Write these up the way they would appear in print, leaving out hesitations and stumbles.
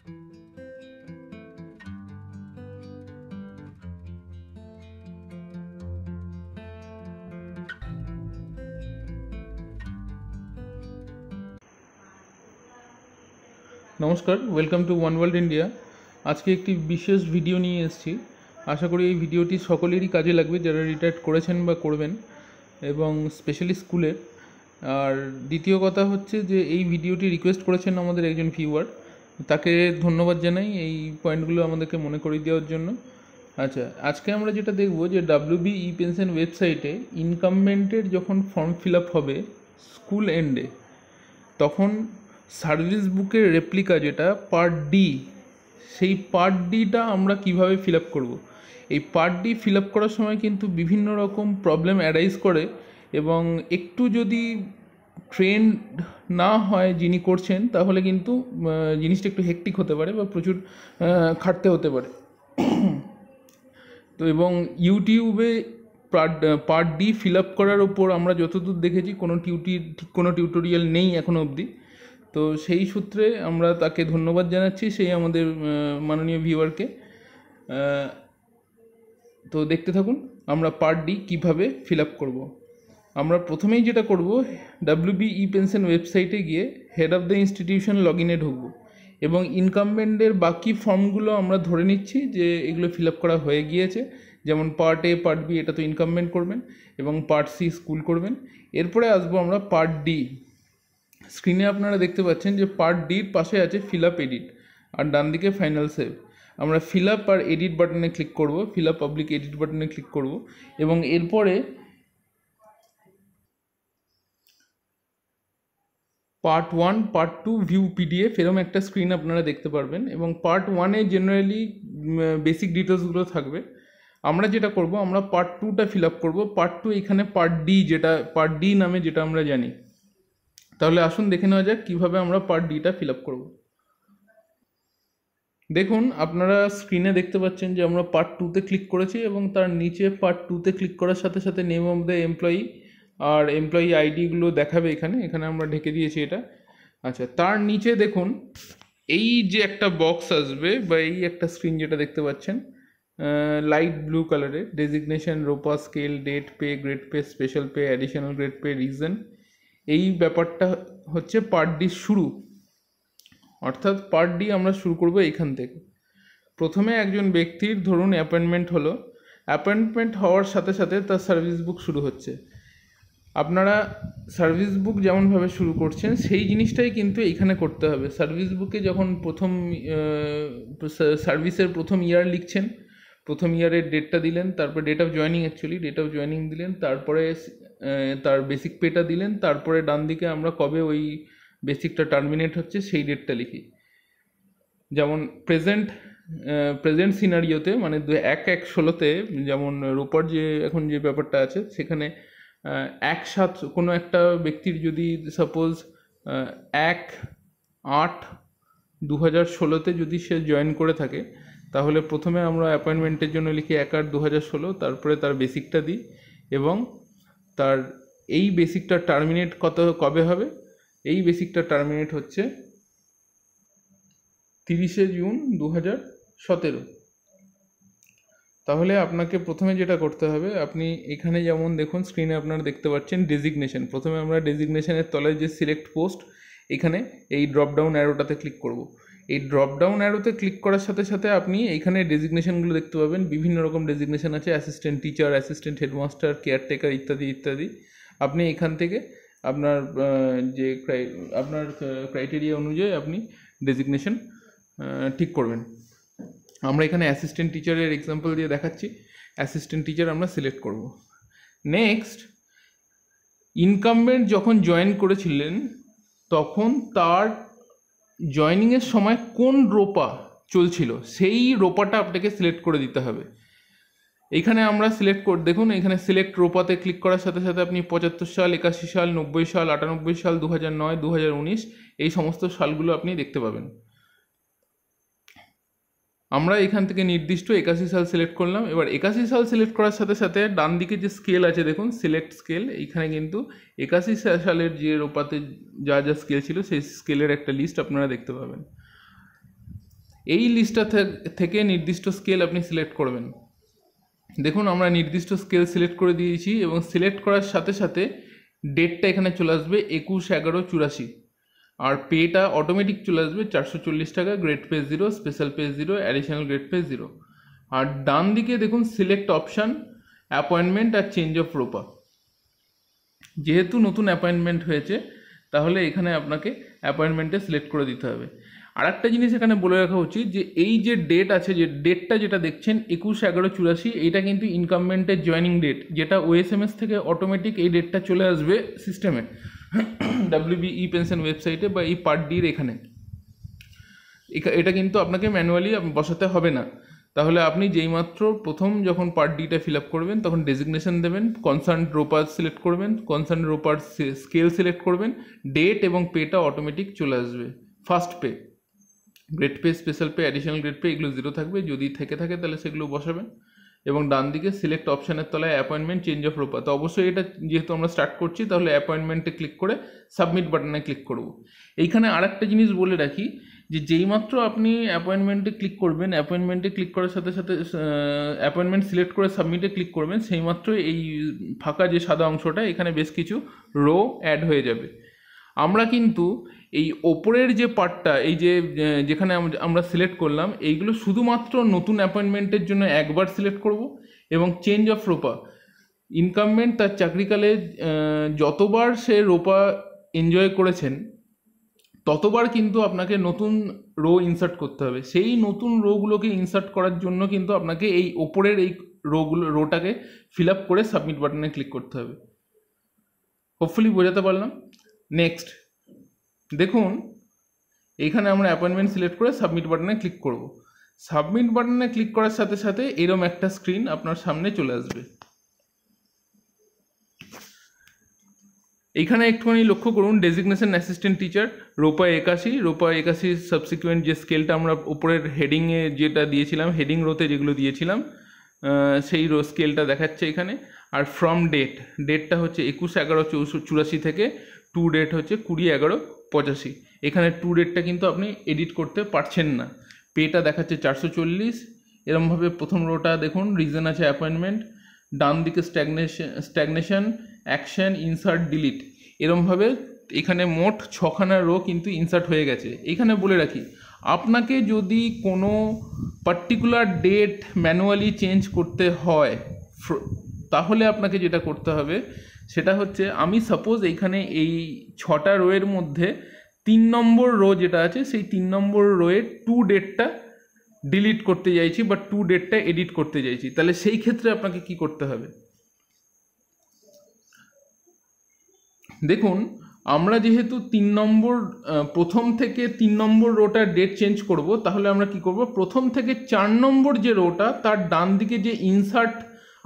নমস্কার, welcome to one world India. আজকে একটি বিশেষ ভিডিও নিয়ে এসেছি। আশা করি এই ভিডিওটি সকলেরই কাজে লাগবে, যারা রিটায়ার করেছেন বা করবেন, এবং স্পেশালি স্কুলের। আর দ্বিতীয় কথা হচ্ছে যে এই ভিডিওটি রিকোয়েস্ট করেছেন আমাদের একজন ভিউয়ার, তাকে ধন্যবাদ জানাই এই পয়েন্টগুলো আমাদেরকে মনে করিয়ে দেওয়ার জন্য। আচ্ছা, আজকে আমরা যেটা দেখব যে WB ই-পেনশন ওয়েবসাইটে ইনকামবেন্টের যখন ফর্ম ফিল আপ হবে স্কুল এন্ডে, তখন সার্ভিস বুকের রেপ্লিকা যেটা পার্ট ডি, সেই পার্ট ডিটা আমরা কিভাবে ফিল আপ করবো। এই পার্ট ডি ফিল আপ করার সময় কিন্তু বিভিন্ন রকম প্রবলেম অ্যারাইজ করে, এবং একটু যদি ট্রেন্ড না হয় যিনি করছেন, তাহলে কিন্তু জিনিসটা একটু হেক্টিক হতে পারে বা প্রচুর খাটতে হতে পারে। তো এবং ইউটিউবে পার্ট ডি ফিল আপ করার ওপর আমরা যতদূর দেখেছি কোনো টিউটোরিয়াল নেই এখনও অবধি। তো সেই সূত্রে আমরা তাকে ধন্যবাদ জানাচ্ছি, সেই আমাদের মাননীয় ভিউয়ারকে। তো দেখতে থাকুন আমরা পার্ট ডি কীভাবে ফিল আপ করবো। আমরা প্রথমেই যেটা করব, WB ই-পেনশন ওয়েবসাইটে গিয়ে head of the institution log ইনে ঢুকবো, এবং ইনকামবেন্টের বাকি ফর্মগুলো আমরা ধরে নিচ্ছি যে এগুলো ফিল আপ করা হয়ে গিয়েছে। যেমন পার্ট এ, পার্ট বি এটা তো ইনকামবেন্ট করবেন, এবং পার্ট সি স্কুল করবেন। এরপরে আসবো আমরা পার্ট ডি। স্ক্রিনে আপনারা দেখতে পাচ্ছেন যে পার্ট ডির পাশে আছে ফিল আপ এডিট, আর ডান দিকে ফাইনাল সেভ। আমরা ফিল আপ আর এডিট বাটনে ক্লিক করব, ফিল আপ পাবলিক এডিট বাটনে ক্লিক করব, এবং এরপরে পার্ট 1, পার্ট 2 ভিউ PDF এরকম একটা স্ক্রিন আপনারা দেখতে পারবেন। এবং পার্ট 1-এ জেনারেলি বেসিক ডিটেলসগুলো থাকবে। আমরা যেটা করব, আমরা পার্ট 2টা ফিল আপ করবো। পার্ট 2 এখানে পার্ট ডি, যেটা পার্ট ডি নামে যেটা আমরা জানি। তাহলে আসুন দেখে নেওয়া যাক কীভাবে আমরা পার্ট ডিটা ফিল আপ করবো। দেখুন, আপনারা স্ক্রিনে দেখতে পাচ্ছেন যে আমরা পার্ট 2তে ক্লিক করেছি, এবং তার নিচে পার্ট 2তে ক্লিক করার সাথে সাথে নেম অফ দ্য এমপ্লয়ি আর এমপ্লয়ি আইডিগুলো দেখাবে। এখানে আমরা ঢেকে দিয়েছি এটা। আচ্ছা, তার নিচে দেখুন এই যে একটা বক্স আসবে, বা এই একটা স্ক্রিন যেটা দেখতে পাচ্ছেন লাইট ব্লু কালারের, designation, ROPA, scale, date, pay, grade pay, special pay, additional grade pay, reason, এই ব্যাপারটা হচ্ছে পার্ট ডি শুরু। অর্থাৎ পার্ট ডি আমরা শুরু করব এইখান থেকে। প্রথমে একজন ব্যক্তির ধরুন অ্যাপয়েন্টমেন্ট হলো, অ্যাপয়েন্টমেন্ট হওয়ার সাথে সাথে তার সার্ভিস বুক শুরু হচ্ছে। আপনারা সার্ভিস বুক যেমনভাবে শুরু করছেন সেই জিনিসটাই কিন্তু এইখানে করতে হবে। সার্ভিস বুকে যখন সার্ভিসের প্রথম ইয়ার লিখছেন, প্রথম ইয়ারের ডেটটা দিলেন, তারপরে ডেট অফ জয়েনিং দিলেন, তারপরে তার বেসিক পেটা দিলেন, তারপরে ডান দিকে আমরা কবে ওই বেসিকটা টার্মিনেট হচ্ছে সেই ডেটটা লিখি। যেমন প্রেজেন্ট সিনারিওতে, মানে 1/1/16-তে, যেমন রোপার যে এখন যে ব্যাপারটা আছে, সেখানে 1/7 কোনো একটা ব্যক্তির যদি সাপোজ 1/8/2016-তে যদি সে জয়েন করে থাকে, তাহলে প্রথমে আমরা অ্যাপয়েন্টমেন্টের জন্য লিখি 1/8/2016, তারপরে তার বেসিকটা দিই, এবং তার এই বেসিকটা টার্মিনেট কবে হবে। এই বেসিকটা টার্মিনেট হচ্ছে 30শে জুন 2017। তাহলে আপনাকে প্রথমে যেটা করতে হবে, আপনি এখানে যেমন দেখুন স্ক্রিনে আপনারা দেখতে পাচ্ছেন ডেজিগনেশন। প্রথমে আমরা ডেজিগনেশনের তলায় যে সিলেক্ট পোস্ট, এখানে এই ড্রপডাউন অ্যারোটাতে ক্লিক করব। এই ড্রপডাউন অ্যারোতে ক্লিক করার সাথে সাথে আপনি এইখানে ডেজিগনেশনগুলো দেখতে পাবেন। বিভিন্ন রকম ডেজিগনেশন আছে, assistant teacher, assistant headmaster, caretaker, ইত্যাদি ইত্যাদি। আপনি এখান থেকে আপনার আপনার ক্রাইটেরিয়া অনুযায়ী আপনি ডেজিগনেশন ঠিক করবেন। আমরা এখানে অ্যাসিস্ট্যান্ট টিচারের এক্সাম্পল দিয়ে দেখাচ্ছি। অ্যাসিস্ট্যান্ট টিচার আমরা সিলেক্ট করব। নেক্সট, ইনকামবেন্ট যখন জয়েন করেছিলেন, তখন তার জয়েনিংয়ের সময় কোন রোপা চলছিল, সেই রোপাটা আপনাকে সিলেক্ট করে দিতে হবে। এখানে আমরা দেখুন এখানে সিলেক্ট রোপাতে ক্লিক করার সাথে সাথে আপনি 75 সাল, 81 সাল, 90 সাল, 98 সাল, 2009, 2019 এই সমস্ত সালগুলো আপনি দেখতে পাবেন। আমরা এখান থেকে নির্দিষ্ট 81 সাল সিলেক্ট করলাম। এবার 81 সাল সিলেক্ট করার সাথে সাথে ডান দিকে যে স্কেল আছে দেখুন, সিলেক্ট স্কেল, এইখানে কিন্তু 81 সালের যে রোপাতে যা যা স্কেল ছিল সেই স্কেলের একটা লিস্ট আপনারা দেখতে পাবেন। এই লিস্টটা থেকে নির্দিষ্ট স্কেল আপনি সিলেক্ট করবেন। দেখুন আমরা নির্দিষ্ট স্কেল সিলেক্ট করে দিয়েছি এবং সিলেক্ট করার সাথে সাথে ডেটটা এখানে চলে আসবে 21/11/84, আর পেটা অটোমেটিক চলে আসবে 440 টাকা, grade pay 0, special pay 0, additional grade pay 0। আর ডান দিকে দেখুন সিলেক্ট অপশান, অ্যাপয়েন্টমেন্ট আর চেঞ্জ অফ রোপা। যেহেতু নতুন অ্যাপয়েন্টমেন্ট হয়েছে তাহলে এখানে আপনাকে অ্যাপয়েন্টমেন্টে সিলেক্ট করে দিতে হবে। আর একটা জিনিস এখানে বলে রাখা উচিত যে এই যে ডেট আছে, যে ডেটটা যেটা দেখছেন 21/11/84, এইটা কিন্তু ইনকামমেন্টের জয়েনিং ডেট, যেটা ওএসএমএস থেকে অটোমেটিক এই ডেটটা চলে আসবে সিস্টেমে, WBE পেনশন ওয়েবসাইটে বা এই পার্ট ডির এখানে। এটা কিন্তু আপনাকে ম্যানুয়ালি বসাতে হবে না। তাহলে আপনি যেইমাত্র প্রথম যখন পার্ট ডিটা ফিল আপ করবেন তখন ডেজিগনেশন দেবেন, কনসার্ন রোপার সিলেক্ট করবেন, কনসার্ন রোপার স্কেল সিলেক্ট করবেন, ডেট এবং পেটা অটোমেটিক চলে আসবে। First pay, grade pay, special pay, additional grade pay এগুলো 0 থাকবে, যদি থেকে থাকে তাহলে সেগুলো বসাবেন। এবং ডান দিকে সিলেক্ট অপশানের তলায় অ্যাপয়েন্টমেন্ট, চেঞ্জ অফ রোপা। তো অবশ্যই এটা যেহেতু আমরা স্টার্ট করছি তাহলে অ্যাপয়েন্টমেন্টে ক্লিক করে সাবমিট বাটনে ক্লিক করব। এইখানে আরেকটা জিনিস বলে রাখি যে যেইমাত্র আপনি অ্যাপয়েন্টমেন্টে ক্লিক করবেন, অ্যাপয়েন্টমেন্টে ক্লিক করার সাথে সাথে অ্যাপয়েন্টমেন্ট সিলেক্ট করে সাবমিটে ক্লিক করবেন, সেইমাত্র এই ফাঁকা যে সাদা অংশটা এখানে বেশ কিছু রো অ্যাড হয়ে যাবে। আমরা কিন্তু এই ওপরের যে পার্টটা, এই যে যেখানে আমরা সিলেক্ট করলাম, এইগুলো শুধুমাত্র নতুন অ্যাপয়েন্টমেন্টের জন্য একবার সিলেক্ট করব। এবং চেঞ্জ অফ রোপা, ইনকামমেন্ট তার চাকরিকালে যতবার সে রোপা এনজয় করেছেন ততবার কিন্তু আপনাকে নতুন রো ইনসার্ট করতে হবে। সেই নতুন রোগুলোকে ইনসার্ট করার জন্য কিন্তু আপনাকে এই ওপরের এই রোটাকে ফিল আপ করে সাবমিট বাটনে ক্লিক করতে হবে। হোপফুলি বোঝাতে পারলাম। নেক্সট দেখুন এখানে আমরা অ্যাপয়েন্টমেন্ট সিলেক্ট করে সাবমিট বাটনে ক্লিক করব। সাবমিট বাটনে ক্লিক করার সাথে সাথে এরকম একটা স্ক্রিন আপনার সামনে চলে আসবে। এইখানে একটুখানি লক্ষ্য করুন, ডেজিগনেশন অ্যাসিস্ট্যান্ট টিচার রোপা 81 সাবসিকুয়েন্ট যে স্কেলটা আমরা উপরের হেডিংয়ে যেটা দিয়েছিলাম, হেডিং রোতে যেগুলো দিয়েছিলাম সেই রো স্কেলটা দেখাচ্ছে এখানে। আর ফ্রম ডেটটা হচ্ছে 21/11/84 থেকে টু ডেট হচ্ছে 20/11/85। এখানে টু ডেটটা কিন্তু আপনি এডিট করতে পারছেন না। পেটা দেখাচ্ছে 440। এরমভাবে প্রথম রোটা দেখুন, রিজন আছে অ্যাপয়েন্টমেন্ট, ডান দিকে স্ট্যাগনেশন, অ্যাকশন, ইনসার্ট, ডিলিট। এরমভাবে এখানে মোট 6খানা রো কিন্তু ইনসার্ট হয়ে গেছে। এখানে বলে রাখি, আপনাকে যদি কোনো পার্টিকুলার ডেট ম্যানুয়ালি চেঞ্জ করতে হয় তাহলে আপনাকে যেটা করতে হবে সেটা হচ্ছে, আমি সাপোজ এইখানে এই 6টা রোয়ের মধ্যে 3 নম্বর রো যেটা আছে সেই 3 নম্বর রোয়ের টু ডেটটা ডিলিট করতে চাইছি বা টু ডেটটা এডিট করতে চাইছি, তাহলে সেই ক্ষেত্রে আপনাকে কি করতে হবে দেখুন। আমরা যেহেতু 3 নম্বর প্রথম থেকে 3 নম্বর রোটার ডেট চেঞ্জ করব, তাহলে আমরা কি করব, প্রথম থেকে 4 নম্বর যে রোটা তার ডান দিকে যে ইনসার্ট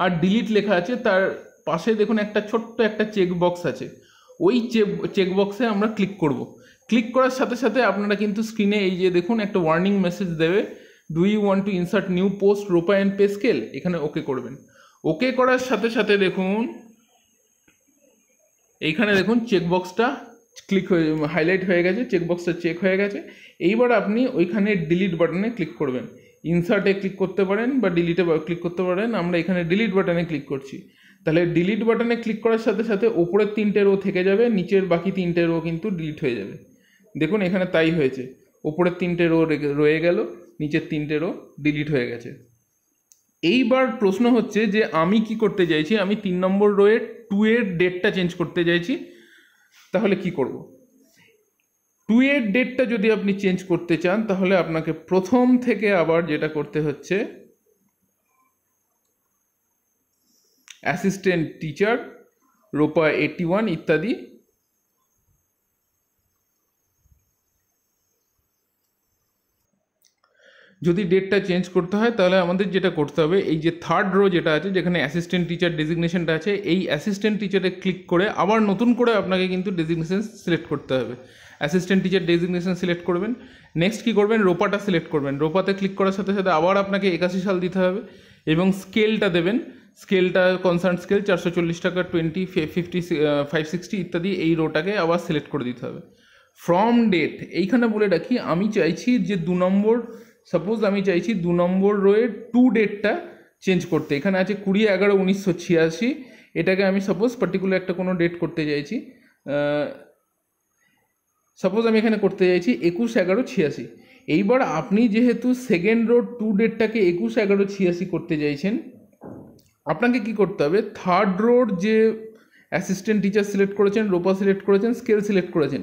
আর ডিলিট লেখা আছে তার পাশে দেখুন একটা ছোট্ট একটা চেক বক্স আছে, ওই চেক বক্সে আমরা ক্লিক করব। ক্লিক করার সাথে সাথে আপনারা কিন্তু স্ক্রিনে এই যে দেখুন একটা ওয়ার্নিং মেসেজ দেবে, do you want to insert new post ROPA and pay scale, এখানে ওকে করবেন। ওকে করার সাথে সাথে দেখুন এইখানে দেখুন চেকবক্সটা ক্লিক হয়ে হাইলাইট হয়ে গেছে, চেকবক্সটা চেক হয়ে গেছে। এইবার আপনি ওইখানে ডিলিট বাটনে ক্লিক করবেন। ইনসার্টে ক্লিক করতে পারেন বা ডিলিটে ক্লিক করতে পারেন। আমরা এখানে ডিলিট বাটনে ক্লিক করছি। তাহলে ডিলিট বাটনে ক্লিক করার সাথে সাথে ওপরের 3টে রো থেকে যাবে, নিচের বাকি 3টে রো কিন্তু ডিলিট হয়ে যাবে। দেখুন এখানে তাই হয়েছে, ওপরের 3টে রো রয়ে গেল, নিচের 3টে রো ডিলিট হয়ে গেছে। এইবার প্রশ্ন হচ্ছে যে আমি কি করতে চাইছি, আমি 3 নম্বর রোয়ে 2 এর ডেটটা চেঞ্জ করতে চাইছি, তাহলে কি করব। 2 এর ডেটটা যদি আপনি চেঞ্জ করতে চান তাহলে আপনাকে প্রথম থেকে আবার যেটা করতে হচ্ছে, অ্যাসিস্ট্যান্ট টিচার রোপা 81 ইত্যাদি, যদি ডেটটা চেঞ্জ করতে হয় তাহলে আমাদের যেটা করতে হবে, এই যে থার্ড রো যেটা আছে যেখানে অ্যাসিস্ট্যান্ট টিচার ডেজিগনেশনটা আছে, এই অ্যাসিস্ট্যান্ট টিচারে ক্লিক করে আবার নতুন করে আপনাকে কিন্তু ডেজিগনেশন সিলেক্ট করতে হবে। অ্যাসিস্ট্যান্ট টিচার ডেজিগনেশন সিলেক্ট করবেন। নেক্সট কী করবেন, রোপাটা সিলেক্ট করবেন। রোপাতে ক্লিক করার সাথে সাথে আবার আপনাকে 81 সাল দিতে হবে এবং স্কেলটা দেবেন। স্কেলটা কনসার্ন স্কেল 440 টাকা, 20, 50, 560 ইত্যাদি এই রোটাকে আবার সিলেক্ট করে দিতে হবে। ফ্রম ডেট এইখানে বলে রাখি, আমি চাইছি যে 2 নম্বর সাপোজ আমি চাইছি 2 নম্বর রোয়ের টু ডেটটা চেঞ্জ করতে। এখানে আছে 20/11/1986, এটাকে আমি সাপোজ পার্টিকুলার একটা কোনো ডেট করতে চাইছি। সাপোজ আমি এখানে করতে চাইছি 21/11/86। এইবার আপনি যেহেতু সেকেন্ড রো টু ডেটটাকে 21/11/86 করতে চাইছেন, আপনাকে কি করতে হবে, থার্ড রোর যে অ্যাসিস্ট্যান্ট টিচার সিলেক্ট করেছেন, রোপা সিলেক্ট করেছেন, স্কেল সিলেক্ট করেছেন,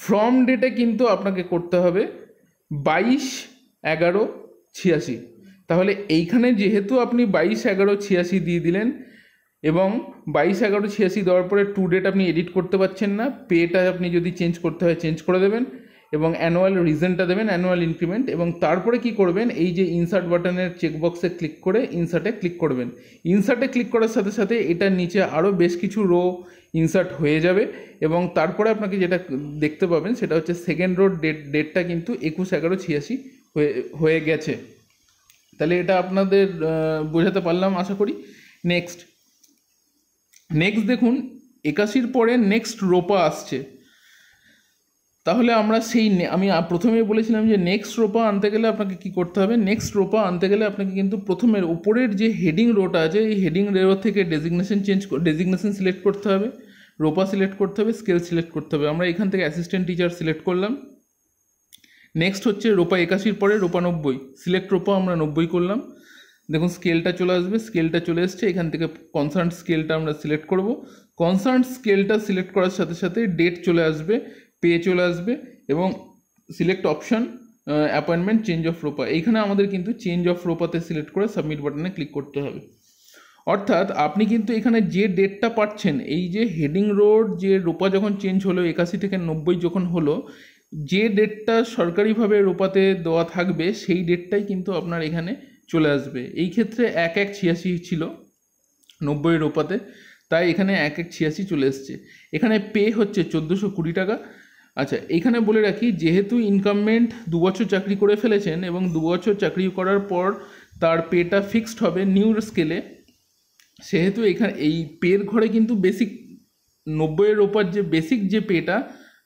ফ্রম ডেটে কিন্তু আপনাকে করতে হবে 22/11/86। তাহলে এইখানে যেহেতু আপনি 22/11/86 দিয়ে দিলেন এবং 22/11/86 দেওয়ার পরে টু ডেট আপনি এডিট করতে পারছেন না, পেটা আপনি যদি চেঞ্জ করতে হয় চেঞ্জ করে দেবেন এবং অ্যানুয়াল রিজনটা দেবেন, অ্যানুয়াল ইনক্রিমেন্ট, এবং তারপরে কি করবেন, এই যে ইনসার্ট বাটনের চেকবক্সে ক্লিক করে ইনসার্টে ক্লিক করবেন। ইনসার্টে ক্লিক করার সাথে সাথে এটার নিচে আরও বেশ কিছু রো ইনসার্ট হয়ে যাবে এবং তারপরে আপনাকে যেটা দেখতে পাবেন সেটা হচ্ছে সেকেন্ড রোর ডেটটা কিন্তু 21/11/86 হয়ে গেছে। তাহলে এটা আপনাদের বোঝাতে পারলাম আশা করি। নেক্সট দেখুন 81 পরে নেক্সট রোপা আসছে। তাহলে আমরা আমি প্রথমেই বলেছিলাম যে নেক্সট রোপা আনতে গেলে আপনাকে কি করতে হবে, নেক্সট রোপা আনতে গেলে আপনাকে কিন্তু প্রথমের উপরের যে হেডিং রোটা আছে এই হেডিং রো থেকে ডেজিগনেশন সিলেক্ট করতে হবে, রোপা সিলেক্ট করতে হবে, স্কেল সিলেক্ট করতে হবে। আমরা এখান থেকে অ্যাসিস্ট্যান্ট টিচার সিলেক্ট করলাম। নেক্সট হচ্ছে রোপা 81 পরে রোপা 90, সিলেক্ট রোপা আমরা 90 করলাম। দেখুন স্কেলটা চলে আসবে, স্কেলটা চলে এসছে। এখান থেকে কনসার্ন স্কেলটা আমরা সিলেক্ট করব। কনসার্ন স্কেলটা সিলেক্ট করার সাথে সাথে ডেট চলে আসবে, পে চলে আসবে এবং select option appointment change of রোপা। এইখানে আমাদের কিন্তু চেঞ্জ অফ রোপাতে সিলেক্ট করে সাবমিট বাটনে ক্লিক করতে হবে। অর্থাৎ আপনি কিন্তু এখানে যে ডেটটা পাচ্ছেন, এই যে হেডিং রোড যে রোপা যখন চেঞ্জ হলো 81 থেকে 90 যখন হলো, যে ডেটটা সরকারিভাবে রোপাতে দেওয়া থাকবে সেই ডেটটাই কিন্তু আপনার এখানে চলে আসবে। এই ক্ষেত্রে 11/86 ছিল 90 রোপাতে, তাই এখানে 11/86 চলে এসছে। এখানে পে হচ্ছে 1420 টাকা। আচ্ছা, এখানে বলে রাখি, যেহেতু ইনকামমেন্ট 2 বছর চাকরি করে ফেলেছেন এবং 2 বছর চাকরি করার পর তার পেটা ফিক্সড হবে নিউ স্কেলে, সেহেতু এখানে এই পের ঘরে কিন্তু বেসিক 90 রোপার যে বেসিক যে পেটা,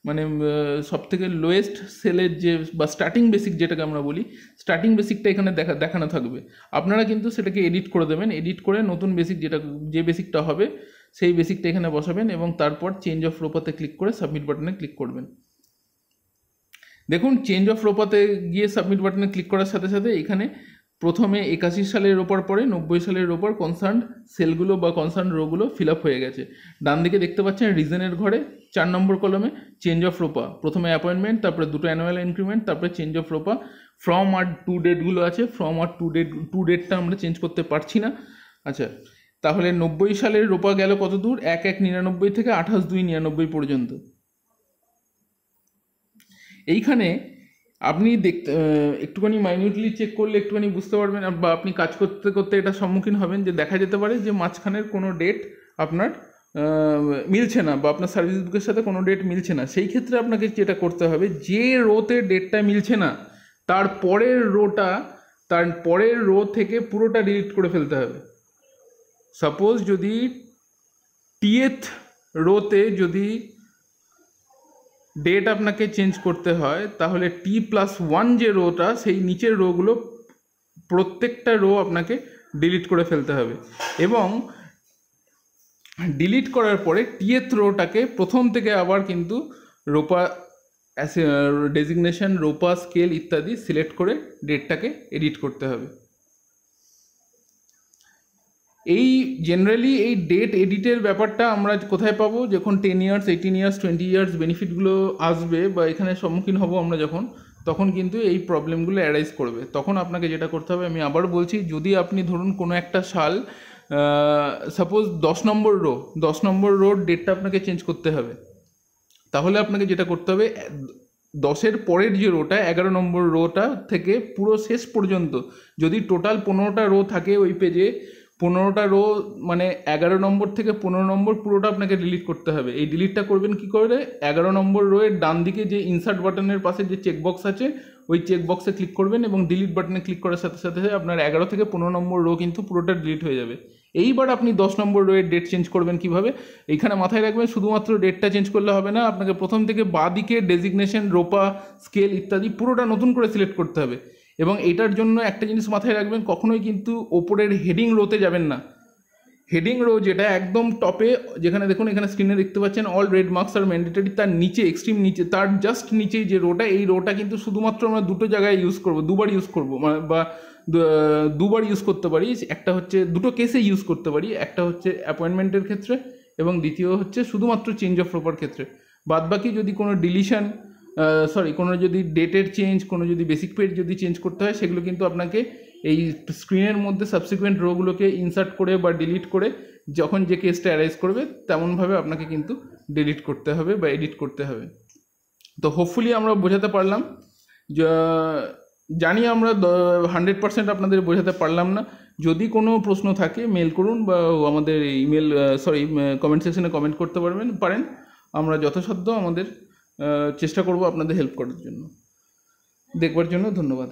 মানে সবথেকে লোয়েস্ট সেলের যে বা স্টার্টিং বেসিক যেটাকে আমরা বলি, স্টার্টিং বেসিকটা এখানে দেখানো থাকবে। আপনারা কিন্তু সেটাকে এডিট করে দেবেন, এডিট করে নতুন বেসিক যে বেসিকটা হবে সেই বেসিকটা এখানে বসাবেন এবং তারপর চেঞ্জ অফ রোপাতে ক্লিক করে সাবমিট বাটনে ক্লিক করবেন। দেখুন চেঞ্জ অফ রোপাতে গিয়ে সাবমিট বাটনে ক্লিক করার সাথে সাথে এখানে প্রথমে 81 সালের রোপার পরে 90 সালের রোপার কনসার্ন সেলগুলো বা কনসার্ন রোগুলো ফিল আপ হয়ে গেছে। ডান দিকে দেখতে পাচ্ছেন রিজনের ঘরে 4 নম্বর কলমে চেঞ্জ অফ রোপা, প্রথমে অ্যাপয়েন্টমেন্ট, তারপরে দুটো অ্যানুয়াল ইনক্রিমেন্ট, তারপরে চেঞ্জ অফ রোপা। ফ্রম আর টু ডেটগুলো আছে, ফ্রম আর টু ডেটটা আমরা চেঞ্জ করতে পারছি না। আচ্ছা, তাহলে 90 সালের রোপা গেল কত দূর, 1/1/99 থেকে 28/2/99 পর্যন্ত। এইখানে আপনি একটুখানি মাইনিউটলি চেক করলে একটুখানি বুঝতে পারবেন বা আপনি কাজ করতে করতে এটা সম্মুখীন হবেন যে দেখা যেতে পারে যে মাঝখানের কোনো ডেট আপনার মিলছে না বা আপনার সার্ভিস বুকের সাথে কোনো ডেট মিলছে না। সেই ক্ষেত্রে আপনাকে যেটা করতে হবে, যে রোতে ডেটটা মিলছে না তার পরের রো থেকে পুরোটা ডিলিট করে ফেলতে হবে। সাপোজ যদি টিএথ রোতে যদি ডেট আপনাকে চেঞ্জ করতে হয়, তাহলে T+1 যে রোটা, সেই নিচের রোগুলো প্রত্যেকটা রো আপনাকে ডিলিট করে ফেলতে হবে এবং ডিলিট করার পরে টিএথ রোটাকে প্রথম থেকে আবার কিন্তু রোপা ডেজিগনেশন, রোপা, স্কেল ইত্যাদি সিলেক্ট করে ডেটটাকে এডিট করতে হবে। এই জেনারেলি এই ডেট এডিটের ব্যাপারটা আমরা কোথায় পাবো, যখন 10 ইয়ার্স, 18 ইয়ার্স, 20 ইয়ার্স বেনিফিটগুলো আসবে বা এখানে সম্মুখীন হব আমরা তখন কিন্তু এই প্রবলেমগুলো অ্যারাইজ করবে। তখন আপনাকে যেটা করতে হবে, আমি আবার বলছি, যদি আপনি ধরুন কোনো একটা সাল, সাপোজ 10 নম্বর রোর ডেটটা আপনাকে চেঞ্জ করতে হবে, তাহলে আপনাকে যেটা করতে হবে 10-এর পরের যে রোটা, 11 নম্বর রোটা থেকে পুরো শেষ পর্যন্ত, যদি টোটাল 15টা রো থাকে ওই পেজে, 15টা রো মানে 11 নম্বর থেকে 15 নম্বর পুরোটা আপনাকে ডিলিট করতে হবে। এই ডিলিটটা করবেন কি করে, 11 নম্বর রোয়ের ডান দিকে যে ইনসার্ট বাটনের পাশে যে চেকবক্স আছে ওই চেকবক্সে ক্লিক করবেন এবং ডিলিট বাটনে ক্লিক করার সাথে সাথে আপনার 11 থেকে 15 নম্বর রো কিন্তু পুরোটা ডিলিট হয়ে যাবে। এইবার আপনি 10 নম্বর রোয়ের ডেট চেঞ্জ করবেন কিভাবে, এইখানে মাথায় রাখবেন, শুধুমাত্র ডেটটা চেঞ্জ করলে হবে না, আপনাকে প্রথম থেকে বাঁ দিকে ডেজিগনেশন, রোপা, স্কেল ইত্যাদি পুরোটা নতুন করে সিলেক্ট করতে হবে। এবং এটার জন্য একটা জিনিস মাথায় রাখবেন, কখনোই কিন্তু ওপরের হেডিং রোতে যাবেন না। হেডিং রো যেটা একদম টপে, যেখানে দেখুন এখানে স্ক্রিনে দেখতে পাচ্ছেন অল রেড মার্কস আর ম্যান্ডেটরি, তার নিচে এক্সট্রিম নিচে, তার জাস্ট নিচেই যে রোটা, এই রোটা কিন্তু শুধুমাত্র আমরা দুটো জায়গায় ইউজ করব, দুবার ইউজ করব, বা দুবার ইউজ করতে পারি। একটা হচ্ছে, দুটো কেসে ইউজ করতে পারি, একটা হচ্ছে অ্যাপয়েন্টমেন্টের ক্ষেত্রে এবং দ্বিতীয় হচ্ছে শুধুমাত্র চেঞ্জ অফ প্রপার ক্ষেত্রে। বাদবাকি যদি কোনো ডিলিশন, কোনো যদি ডেটের চেঞ্জ, কোনো যদি বেসিক পেজ যদি চেঞ্জ করতে হয়, সেগুলো কিন্তু আপনাকে এই স্ক্রিনের মধ্যে সাবসিকুয়েন্ট রোগুলোকে ইনসার্ট করে বা ডিলিট করে, যখন যে কেসটা অ্যারাইজ করবে তেমনভাবে আপনাকে কিন্তু ডিলিট করতে হবে বা এডিট করতে হবে। তো হোপফুলি আমরা বোঝাতে পারলাম। জানি আমরা 100% আপনাদের বোঝাতে পারলাম না। যদি কোনো প্রশ্ন থাকে মেল করুন, বা আমাদের ইমেল কমেন্ট সেকশনে কমেন্ট করতে পারেন। আমরা যথাসাধ্য আমাদের চেষ্টা করব আপনাদের হেল্প করার জন্য। দেখবার জন্য ধন্যবাদ।